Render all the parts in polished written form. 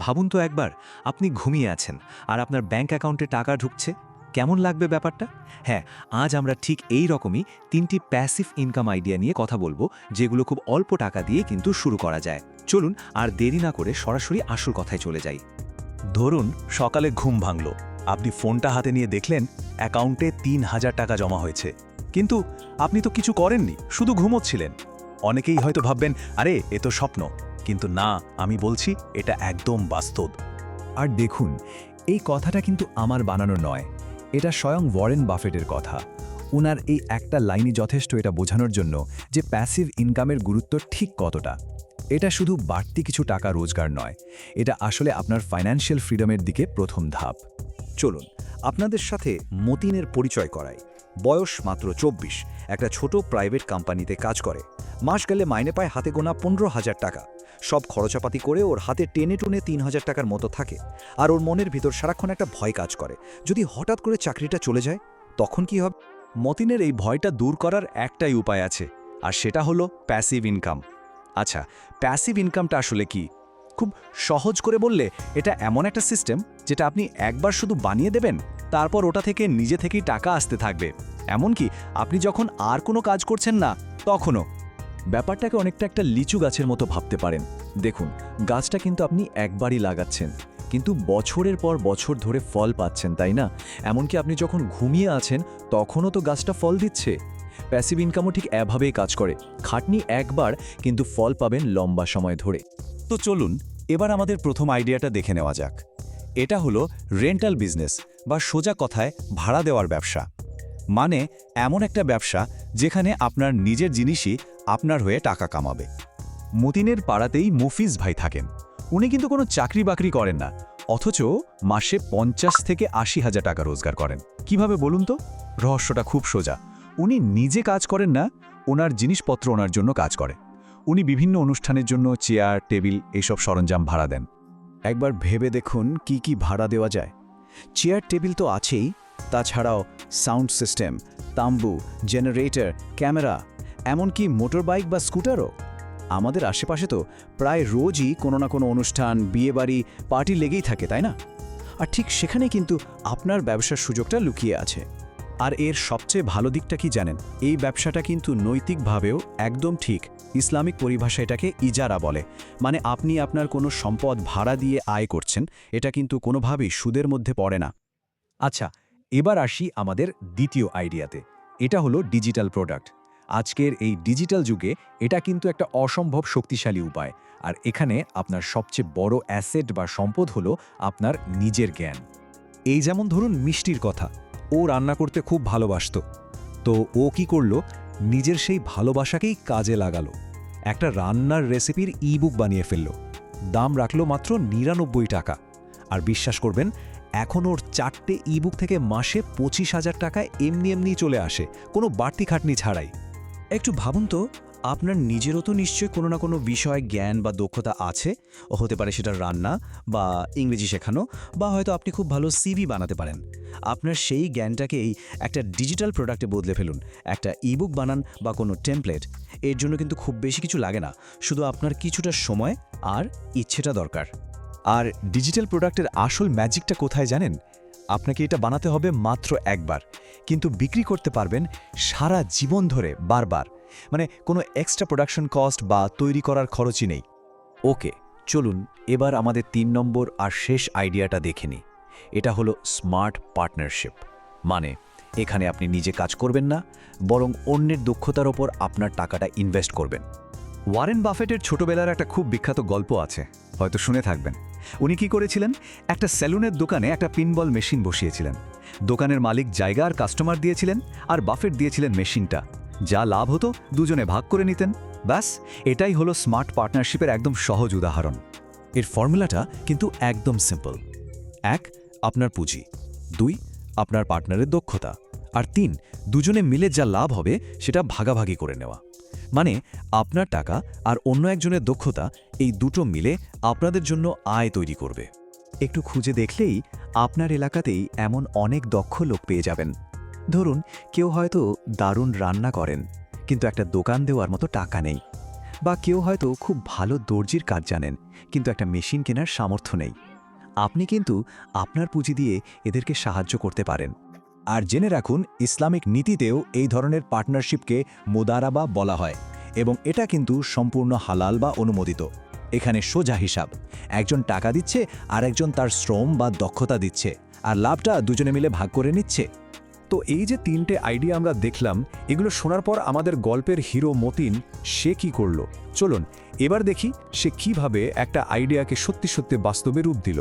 ভাবুন তো একবার, আপনি ঘুমিয়ে আছেন আর আপনার ব্যাংক অ্যাকাউন্টে টাকা ঢুকছে। কেমন লাগবে ব্যাপারটা? হ্যাঁ, আজ আমরা ঠিক এই রকমই 3টি প্যাসিভ ইনকাম আইডিয়া নিয়ে কথা বলবো, যেগুলো খুব অল্প টাকা দিয়ে কিন্তু শুরু করা যায়। চলুন আর দেরি না করে সরাসরি আসল কথায় চলে যাই। ধরুন সকালে ঘুম ভাঙল, আপনি ফোনটা হাতে নিয়ে দেখলেন অ্যাকাউন্টে ৩,০০০ টাকা জমা হয়েছে। কিন্তু আপনি তো কিছু করেননি, শুধু ঘুমোচ্ছিলেন। অনেকেই হয়তো ভাববেন, আরে এ তো স্বপ্ন। কিন্তু না, আমি বলছি এটা একদম বাস্তব। আর দেখুন, এই কথাটা কিন্তু আমার বানানো নয়, এটা স্বয়ং ওয়ারেন বাফেটের কথা। উনার এই একটা লাইনই যথেষ্ট এটা বোঝানোর জন্য যে প্যাসিভ ইনকামের গুরুত্ব ঠিক কতটা। এটা শুধু বাড়তি কিছু টাকা রোজগার নয়, এটা আসলে আপনার ফাইন্যান্সিয়াল ফ্রিডমের দিকে প্রথম ধাপ। চলুন আপনাদের সাথে মতিনের পরিচয় করাই। বয়স মাত্র ২৪, একটা ছোট প্রাইভেট কোম্পানিতে কাজ করে। মাস গেলে মাইনে পায় হাতে গোনা ১৫,০০০ টাকা। সব খরচাপাতি করে ওর হাতে টেনে টুনে ৩,০০০ টাকার মতো থাকে। আর ওর মনের ভিতর সারাক্ষণ একটা ভয় কাজ করে, যদি হঠাৎ করে চাকরিটা চলে যায় তখন কি হবে। মতিনের এই ভয়টা দূর করার একটাই উপায় আছে, আর সেটা হলো প্যাসিভ ইনকাম। আচ্ছা, প্যাসিভ ইনকামটা আসলে কি? খুব সহজ করে বললে, এটা এমন একটা সিস্টেম যেটা আপনি একবার শুধু বানিয়ে দেবেন, তারপর ওটা থেকে নিজে থেকেই টাকা আসতে থাকবে। এমনকি আপনি যখন আর কোনো কাজ করছেন না তখনও। ব্যাপারটাকে অনেকটা একটা লিচু গাছের মতো ভাবতে পারেন। দেখুন, গাছটা কিন্তু আপনি একবারই লাগাচ্ছেন, কিন্তু বছরের পর বছর ধরে ফল পাচ্ছেন, তাই না? এমনকি আপনি যখন ঘুমিয়ে আছেন তখনও তো গাছটা ফল দিচ্ছে। প্যাসিভ ইনকামও ঠিক এভাবেই কাজ করে। খাটনি একবার, কিন্তু ফল পাবেন লম্বা সময় ধরে। তো চলুন এবার আমাদের প্রথম আইডিয়াটা দেখে নেওয়া যাক। এটা হলো রেন্টাল বিজনেস, বা সোজা কথায় ভাড়া দেওয়ার ব্যবসা। মানে এমন একটা ব্যবসা যেখানে আপনার নিজের জিনিসই আপনার হয়ে টাকা কামাবে। মতিনের পাড়াতেই মফিজ ভাই থাকেন। উনি কিন্তু কোনো চাকরি বাকরি করেন না, অথচ মাসে ৫০ থেকে ৮০,০০০ টাকা রোজগার করেন। কিভাবে বলুন তো? রহস্যটা খুব সোজা। উনি নিজে কাজ করেন না, ওনার জিনিসপত্র ওনার জন্য কাজ করে। উনি বিভিন্ন অনুষ্ঠানের জন্য চেয়ার, টেবিল এইসব সরঞ্জাম ভাড়া দেন। একবার ভেবে দেখুন কি কি ভাড়া দেওয়া যায়। চেয়ার টেবিল তো আছেই, তাছাড়াও সাউন্ড সিস্টেম, তাম্বু, জেনারেটর, ক্যামেরা, এমনকি মোটরবাইক বা স্কুটারও। আমাদের আশেপাশে তো প্রায় রোজই কোনো না কোনো অনুষ্ঠান, বিয়েবাড়ি, পার্টি লেগেই থাকে, তাই না? আর ঠিক সেখানে কিন্তু আপনার ব্যবসার সুযোগটা লুকিয়ে আছে। আর এর সবচেয়ে ভালো দিকটা কি জানেন? এই ব্যবসাটা কিন্তু নৈতিকভাবেও একদম ঠিক। ইসলামিক পরিভাষা এটাকে ইজারা বলে। মানে আপনি আপনার কোনো সম্পদ ভাড়া দিয়ে আয় করছেন, এটা কিন্তু কোনোভাবেই সুদের মধ্যে পড়ে না। আচ্ছা, এবার আসি আমাদের দ্বিতীয় আইডিয়াতে। এটা হলো ডিজিটাল প্রোডাক্ট। আজকের এই ডিজিটাল যুগে এটা কিন্তু একটা অসম্ভব শক্তিশালী উপায়। আর এখানে আপনার সবচেয়ে বড় অ্যাসেট বা সম্পদ হলো আপনার নিজের জ্ঞান। এই যেমন ধরুন মিষ্টির কথা, ও রান্না করতে খুব ভালোবাসত। তো ও কি করলো? নিজের সেই ভালোবাসাকেই কাজে লাগালো। একটা রান্নার রেসিপির ইবুক বানিয়ে ফেলল। দাম রাখলো মাত্র ৯৯ টাকা। আর বিশ্বাস করবেন, এখন ওর 4টে ইবুক থেকে মাসে ২৫,০০০ টাকা এমনি এমনি চলে আসে, কোনো বাড়তি খাটনি ছাড়াই। একটু ভাবুন তো, আপনার নিজেরও তো নিশ্চয়ই কোনো না কোনো বিষয় জ্ঞান বা দক্ষতা আছে। হতে পারে সেটা রান্না বা ইংরেজি শেখানো, বা হয়তো আপনি খুব ভালো সিভি বানাতে পারেন। আপনার সেই জ্ঞানটাকেই একটা ডিজিটাল প্রোডাক্টে বদলে ফেলুন। একটা ইবুক বানান বা কোনো টেমপ্লেট। এর জন্য কিন্তু খুব বেশি কিছু লাগে না, শুধু আপনার কিছুটা সময় আর ইচ্ছেটা দরকার। আর ডিজিটাল প্রোডাক্টের আসল ম্যাজিকটা কোথায় জানেন? আপনাকে এটা বানাতে হবে মাত্র একবার, কিন্তু বিক্রি করতে পারবেন সারা জীবন ধরে বারবার। মানে কোনো এক্সট্রা প্রোডাকশন কস্ট বা তৈরি করার খরচই নেই। ওকে, চলুন এবার আমাদের ৩ নম্বর আর শেষ আইডিয়াটা দেখে নিই। এটা হলো স্মার্ট পার্টনারশিপ। মানে এখানে আপনি নিজে কাজ করবেন না, বরং অন্যের দক্ষতার ওপর আপনার টাকাটা ইনভেস্ট করবেন। ওয়ারেন বাফেটের ছোটবেলার একটা খুব বিখ্যাত গল্প আছে, হয়তো শুনে থাকবেন। উনি কি করেছিলেন? একটা সেলুনের দোকানে একটা পিনবল মেশিন বসিয়েছিলেন। দোকানের মালিক জায়গা আর কাস্টমার দিয়েছিলেন, আর বাফেট দিয়েছিলেন মেশিনটা। যা লাভ হতো দুজনে ভাগ করে নিতেন। ব্যাস, এটাই হলো স্মার্ট পার্টনারশিপের একদম সহজ উদাহরণ। এর ফর্মুলাটা কিন্তু একদম সিম্পল। ১, আপনার পুঁজি। ২, আপনার পার্টনারের দক্ষতা। আর ৩, দুজনে মিলে যা লাভ হবে সেটা ভাগাভাগি করে নেওয়া। মানে আপনার টাকা আর অন্য একজনের দক্ষতা, এই দুটো মিলে আপনাদের জন্য আয় তৈরি করবে। একটু খুঁজে দেখলেই আপনার এলাকাতেই এমন অনেক দক্ষ লোক পেয়ে যাবেন। ধরুন কেউ হয়তো দারুণ রান্না করেন, কিন্তু একটা দোকান দেওয়ার মতো টাকা নেই। বা কেউ হয়তো খুব ভালো দর্জির কাজ জানেন কিন্তু একটা মেশিন কেনার সামর্থ্য নেই। আপনি কিন্তু আপনার পুঁজি দিয়ে এদেরকে সাহায্য করতে পারেন। আর জেনে রাখুন, ইসলামিক নীতিতেও এই ধরনের পার্টনারশিপকে মোদারাবা বলা হয় এবং এটা কিন্তু সম্পূর্ণ হালাল বা অনুমোদিত। এখানে সোজা হিসাব, একজন টাকা দিচ্ছে আর একজন তার শ্রম বা দক্ষতা দিচ্ছে, আর লাভটা দুজনে মিলে ভাগ করে নিচ্ছে। তো এই যে 3টে আইডিয়া আমরা দেখলাম, এগুলো শোনার পর আমাদের গল্পের হিরো মতিন সে কি করল, চলুন এবার দেখি সে কিভাবে একটা আইডিয়াকে সত্যি সত্যি বাস্তবে রূপ দিল।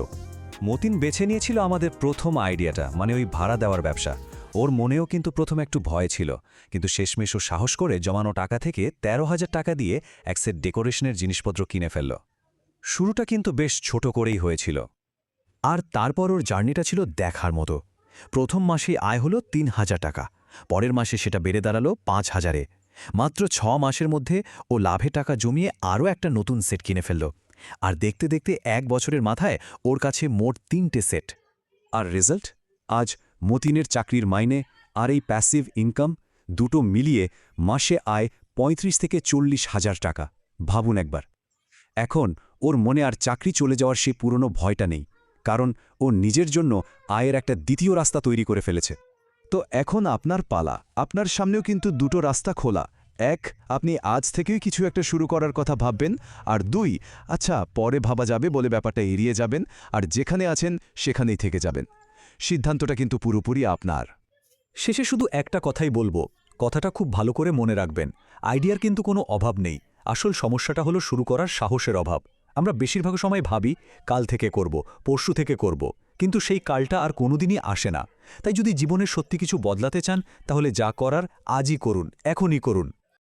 মতিন বেছে নিয়েছিল আমাদের প্রথম আইডিয়াটা, মানে ওই ভাড়া দেওয়ার ব্যবসা। ওর মনেও কিন্তু প্রথমে একটু ভয় ছিল, কিন্তু শেষমেশ ও সাহস করে জমানো টাকা থেকে 13,000 টাকা দিয়ে এক সেট ডেকোরেশনের জিনিসপত্র কিনে ফেলল। শুরুটা কিন্তু বেশ ছোট করেই হয়েছিল। আর তারপর ওর জার্নিটা ছিল দেখার মতো। প্রথম মাসেই আয় হলো 3,000 টাকা, পরের মাসে সেটা বেড়ে দাঁড়ালো 5,000-এ। মাত্র 6 মাসের মধ্যে ও লাভে টাকা জমিয়ে আরও একটা নতুন সেট কিনে ফেলল। আর দেখতে দেখতে 1 বছরের মাথায় ওর কাছে মোট 3টে সেট। আর রেজাল্ট? আজ মতিনের চাকরির মাইনে আর এই প্যাসিভ ইনকাম দুটো মিলিয়ে মাসে আয় 35 থেকে 40,000 টাকা। ভাবুন একবার। এখন ওর মনে আর চাকরি চলে যাওয়ার সেই পুরনো ভয়টা নেই, কারণ ও নিজের জন্য আয়ের একটা দ্বিতীয় রাস্তা তৈরি করে ফেলেছে। তো এখন আপনার পালা। আপনার সামনেও কিন্তু দুটো রাস্তা খোলা। 1, আপনি আজ থেকেই কিছু একটা শুরু করার কথা ভাববেন, আর 2, আচ্ছা পরে ভাবা যাবে বলে ব্যাপারটা এড়িয়ে যাবেন আর যেখানে আছেন সেখানেই থেকে যাবেন। সিদ্ধান্তটা কিন্তু পুরোপুরি আপনার। শেষে শুধু একটা কথাই বলবো, কথাটা খুব ভালো করে মনে রাখবেন। আইডিয়ার কিন্তু কোনো অভাব নেই, আসল সমস্যাটা হলো শুরু করার সাহসের অভাব। আমরা বেশিরভাগ সময় ভাবি কাল থেকে করব, পরশু থেকে করব, কিন্তু সেই কালটা আর কোনোদিনই আসে না। তাই যদি জীবনের সত্যি কিছু বদলাতে চান, তাহলে যা করার আজই করুন, এখনই করুন।